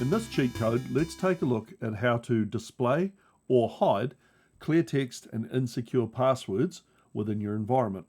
In this cheat code, let's take a look at how to display or hide clear text and insecure passwords within your environment.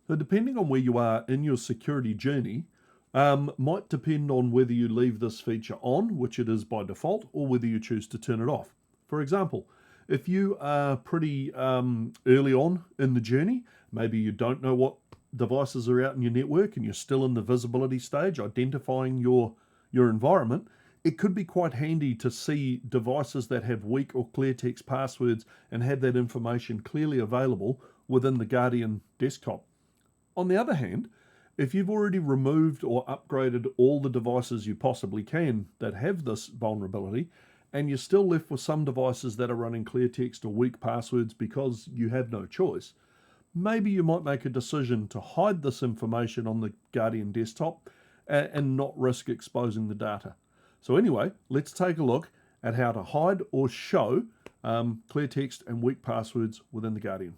So depending on where you are in your security journey, might depend on whether you leave this feature on, which it is by default, or whether you choose to turn it off. For example, if you are pretty early on in the journey, maybe you don't know what devices are out in your network and you're still in the visibility stage, identifying your environment, it could be quite handy to see devices that have weak or clear text passwords and have that information clearly available within the Guardian desktop. On the other hand, if you've already removed or upgraded all the devices you possibly can that have this vulnerability, and you're still left with some devices that are running clear text or weak passwords because you have no choice, maybe you might make a decision to hide this information on the Guardian desktop and not risk exposing the data. So anyway, let's take a look at how to hide or show clear text and weak passwords within the Guardian.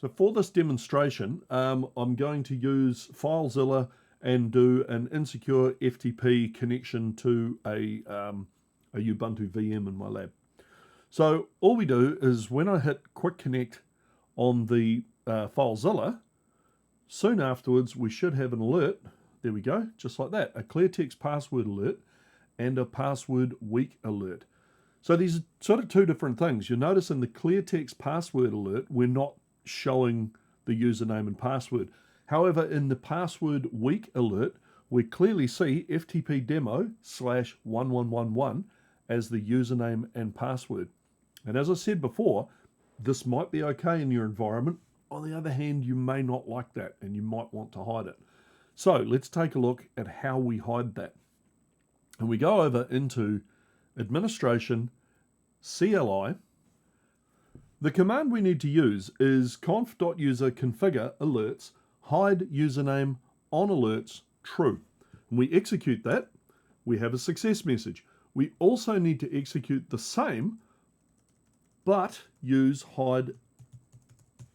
So for this demonstration, I'm going to use FileZilla and do an insecure FTP connection to a Ubuntu VM in my lab. So all we do is when I hit Quick Connect on the FileZilla, soon afterwards we should have an alert. There we go, just like that, a clear text password alert and a password weak alert. So these are sort of two different things. You'll notice in the clear text password alert, we're not showing the username and password. However, in the password weak alert, we clearly see FTP demo /1111 as the username and password. And as I said before, this might be okay in your environment. On the other hand, you may not like that and you might want to hide it. So let's take a look at how we hide that. And we go over into Administration, CLI. The command we need to use is conf.user configure alerts hide username on alerts true. When we execute that, we have a success message. We also need to execute the same, but use hide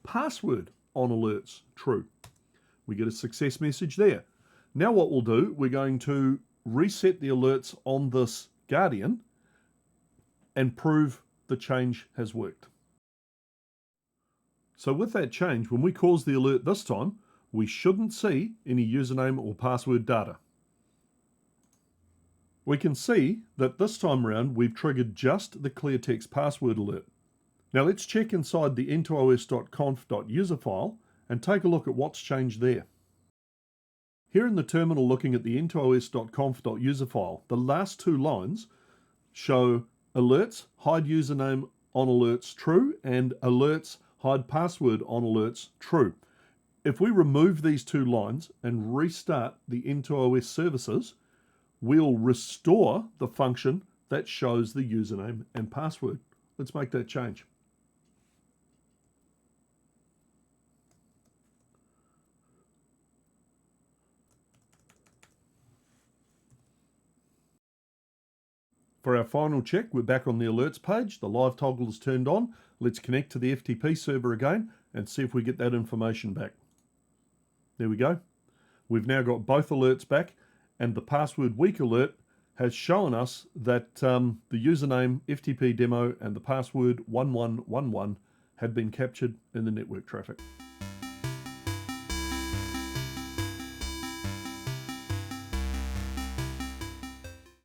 password on alerts true. We get a success message there. Now what we'll do, we're going to reset the alerts on this Guardian and prove the change has worked. So with that change, when we cause the alert this time, we shouldn't see any username or password data. We can see that this time around, we've triggered just the clear text password alert. Now let's check inside the entoos.conf.user file and take a look at what's changed there. Here in the terminal looking at the entoos.conf.user file, the last two lines show alerts hide username on alerts true and alerts hide password on alerts true. If we remove these two lines and restart the CentOS services, we'll restore the function that shows the username and password. Let's make that change. For our final check, we're back on the alerts page. The live toggle is turned on. Let's connect to the FTP server again and see if we get that information back. There we go. We've now got both alerts back, and the password weak alert has shown us that the username FTP demo and the password 1111 had been captured in the network traffic.